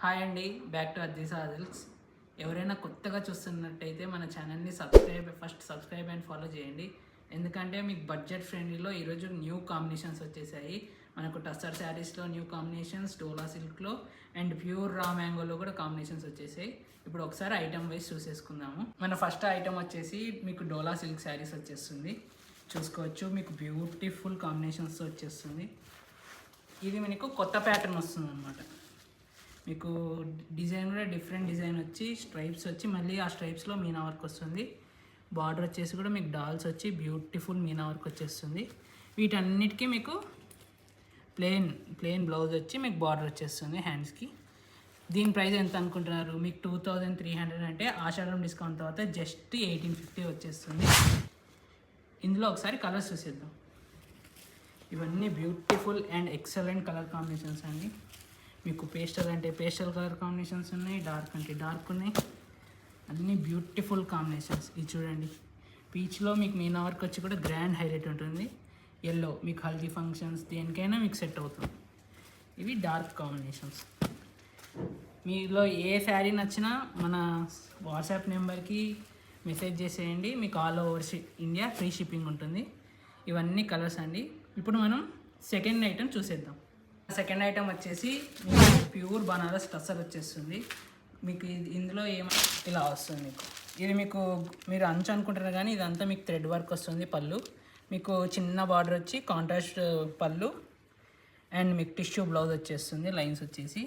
Hi అండి, back to అద్దీసా silks. ఎవరైనా కొత్తగా చూస్తున్నట్టయితే మన ఛానల్ని ఫస్ట్ సబ్స్క్రైబ్ అండ్ ఫాలో చేయండి. ఎందుకంటే మీకు బడ్జెట్ ఫ్రెండ్లీలో ఈరోజు న్యూ కాంబినేషన్స్ వచ్చేసాయి. మనకు టస్సర్ శారీస్లో న్యూ కాంబినేషన్స్, డోలా సిల్క్లో అండ్ ప్యూర్ రా మ్యాంగోలో కూడా కాంబినేషన్స్ వచ్చేసాయి. ఇప్పుడు ఒకసారి ఐటమ్ వైజ్ చూసేసుకుందాము. మన ఫస్ట్ ఐటమ్ వచ్చేసి మీకు డోలా సిల్క్ శారీస్ వచ్చేస్తుంది. చూసుకోవచ్చు, మీకు బ్యూటిఫుల్ కాంబినేషన్స్ వచ్చేస్తుంది. ఇది మీకు కొత్త ప్యాటర్న్ వస్తుంది అనమాట. మీకు డిజైన్ కూడా డిఫరెంట్ డిజైన్ వచ్చి స్ట్రైప్స్ వచ్చి మళ్ళీ ఆ స్ట్రైప్స్లో మీనా వర్క్ వస్తుంది. బార్డర్ వచ్చేసి కూడా మీకు డాల్స్ వచ్చి బ్యూటిఫుల్ మీనా వర్క్ వచ్చేస్తుంది. వీటన్నిటికీ మీకు ప్లెయిన్ బ్లౌజ్ వచ్చి మీకు బార్డర్ వచ్చేస్తుంది హ్యాండ్స్కి. దీని ప్రైస్ ఎంత అనుకుంటున్నారు? మీకు 2300 అంటే ఆషాఢం డిస్కౌంట్ తర్వాత జస్ట్ 1850 వచ్చేస్తుంది. ఇందులో ఒకసారి కలర్స్ చూసేద్దాం. ఇవన్నీ beautiful and excellent colour combinations అండి. మీకు పేస్టల్ అంటే పేస్టల్ కలర్ కాంబినేషన్స్ ఉన్నాయి, డార్క్ అంటే డార్క్ ఉన్నాయి. అన్నీ బ్యూటిఫుల్ కాంబినేషన్స్. ఇది చూడండి, పీచ్లో మీకు మీనా వర్క్ వచ్చి కూడా గ్రాండ్ హైలైట్ ఉంటుంది. ఎల్లో మీకు హల్దీ ఫంక్షన్స్ దేనికైనా మీకు సెట్ అవుతుంది. ఇవి డార్క్ కాంబినేషన్స్. మీలో ఏ శారీ నచ్చినా మన వాట్సాప్ నెంబర్కి మెసేజ్ చేసేయండి. మీకు all over India free shipping ఉంటుంది. ఇవన్నీ కలర్స్ అండి. ఇప్పుడు మనం సెకండ్ ఐటమ్ చూసేద్దాం. సెకండ్ ఐటమ్ వచ్చేసి మీకు ప్యూర్ బనారస్ టస్సర్ వచ్చేస్తుంది. మీకు ఇందులో ఇలా వస్తుంది. ఇది మీకు మీరు అంచు అనుకుంటారు కానీ ఇదంతా మీకు థ్రెడ్ వర్క్ వస్తుంది. పళ్ళు మీకు చిన్న బార్డర్ వచ్చి కాంట్రాస్ట్ పళ్ళు అండ్ మీకు టిష్యూ బ్లౌజ్ వచ్చేస్తుంది. లైన్స్ వచ్చేసి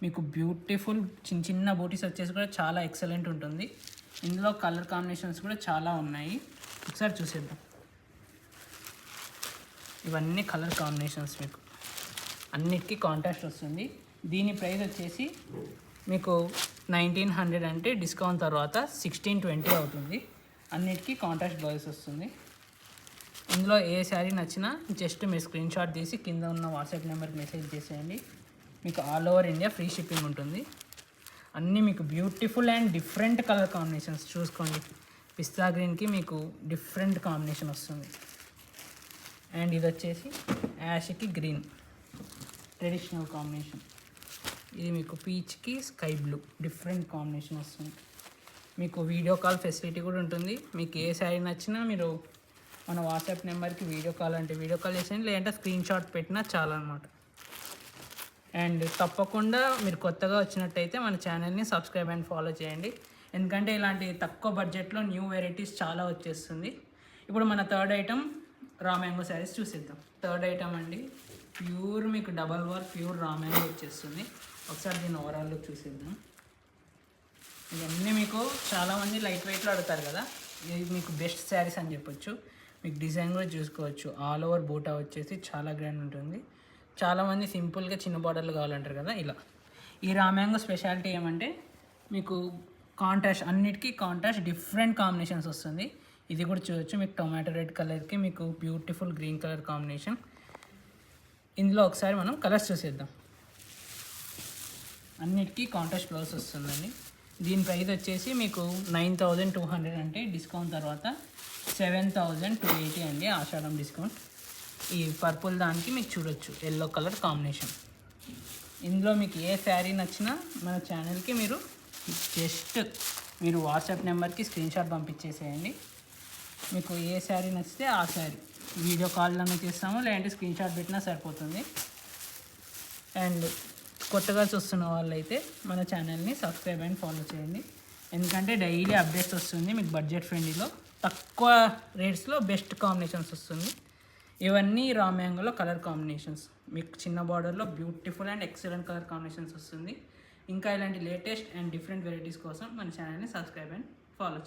మీకు బ్యూటిఫుల్ చిన్న బూటీస్ వచ్చేసి కూడా చాలా ఎక్సలెంట్ ఉంటుంది. ఇందులో కలర్ కాంబినేషన్స్ కూడా చాలా ఉన్నాయి. ఒకసారి చూసేద్దాం. ఇవన్నీ కలర్ కాంబినేషన్స్ మీకు అన్నిటికీ కాంట్రాస్ట్ వస్తుంది. దీని ప్రైస్ వచ్చేసి మీకు 1900 అంటే డిస్కౌంట్ తర్వాత 1620 అవుతుంది. అన్నిటికీ కాంట్రాస్ట్ బ్లౌజ్ వస్తుంది. ఇందులో ఏ శారీ నచ్చినా జస్ట్ మీరు స్క్రీన్ షాట్ తీసి కింద ఉన్న వాట్సాప్ నెంబర్కి మెసేజ్ చేసేయండి. మీకు all over India free shipping ఉంటుంది. అన్నీ మీకు beautiful and different colour combinations. చూసుకోండి, పిస్తా గ్రీన్కి మీకు డిఫరెంట్ కాంబినేషన్ వస్తుంది. అండ్ ఇది వచ్చేసి యాష్కి గ్రీన్ ట్రెడిషనల్ కాంబినేషన్. ఇది మీకు పీచ్కి స్కై బ్లూ డిఫరెంట్ కాంబినేషన్ వస్తుంది. మీకు వీడియో కాల్ ఫెసిలిటీ కూడా ఉంటుంది. మీకు ఏ శారీ నచ్చినా మీరు మన వాట్సాప్ నెంబర్కి వీడియో కాల్ అంటే వీడియో కాల్ చేసేయండి, లేదంటే స్క్రీన్ షాట్ పెట్టినా చాలా అనమాట. అండ్ తప్పకుండా మీరు కొత్తగా వచ్చినట్టయితే మన ఛానల్ని సబ్స్క్రైబ్ అండ్ ఫాలో చేయండి. ఎందుకంటే ఇలాంటి తక్కువ బడ్జెట్లో న్యూ వెరైటీస్ చాలా వచ్చేస్తుంది. ఇప్పుడు మన third item raw mango saris చూసేద్దాం. థర్డ్ ఐటమ్ అండి, ప్యూర్ మీకు double work pure raw mango వచ్చేస్తుంది. ఒకసారి దీన్ని ఓవరాల్ లుక్ చూసేద్దాం. ఇవన్నీ మీకు చాలామంది లైట్ వెయిట్లో అడుగుతారు కదా, ఇది మీకు బెస్ట్ శారీస్ అని చెప్పొచ్చు. మీకు డిజైన్ కూడా చూసుకోవచ్చు. ఆల్ ఓవర్ బూటా వచ్చేసి చాలా గ్రాండ్ ఉంటుంది. చాలామంది సింపుల్గా చిన్న బార్డర్లు కావాలంటారు కదా, ఇలా. ఈ రా మ్యాంగో స్పెషాలిటీ ఏమంటే మీకు కాంట్రాస్ట్, అన్నిటికీ కాంట్రాస్ట్ డిఫరెంట్ కాంబినేషన్స్ వస్తుంది. ఇది కూడా చూడొచ్చు. మీకు టొమాటో రెడ్ కలర్కి మీకు బ్యూటిఫుల్ గ్రీన్ కలర్ కాంబినేషన్. ఇందులో ఒకసారి మనం కలర్స్ చూసేద్దాం. అన్నిటికీ కాంట్రాస్ట్ బ్లౌజ్ వస్తుందండి. దీని ప్రైస్ వచ్చేసి మీకు 9200 అంటే డిస్కౌంట్ తర్వాత 7280 అండి ఆషాఢం డిస్కౌంట్. ఈ పర్పుల్ దానికి మీకు చూడొచ్చు ఎల్లో కలర్ కాంబినేషన్. ఇందులో మీకు ఏ శారీ నచ్చినా మన ఛానల్కి మీరు జస్ట్ మీరు వాట్సాప్ నెంబర్కి స్క్రీన్ షాట్ పంపించేసేయండి. మీకు ఏ శారీ నచ్చితే ఆ శారీ వీడియో కాల్లోనే చేస్తాము, లేదంటే స్క్రీన్ షాట్ పెట్టినా సరిపోతుంది. అండ్ కొత్తగా చూస్తున్న వాళ్ళైతే మన ఛానల్ని సబ్స్క్రైబ్ అండ్ ఫాలో చేయండి. ఎందుకంటే డైలీ అప్డేట్స్ వస్తుంది. మీకు బడ్జెట్ ఫ్రెండ్లీలో తక్కువ రేట్స్లో బెస్ట్ కాంబినేషన్స్ వస్తుంది. ఇవన్నీ రా మ్యాంగోలో కలర్ కాంబినేషన్స్. మీకు చిన్న బార్డర్లో beautiful and excellent colour combinations వస్తుంది. ఇంకా ఇలాంటి లేటెస్ట్ అండ్ డిఫరెంట్ వెరైటీస్ కోసం మన ఛానల్ని సబ్స్క్రైబ్ అండ్ ఫాలో చేయండి.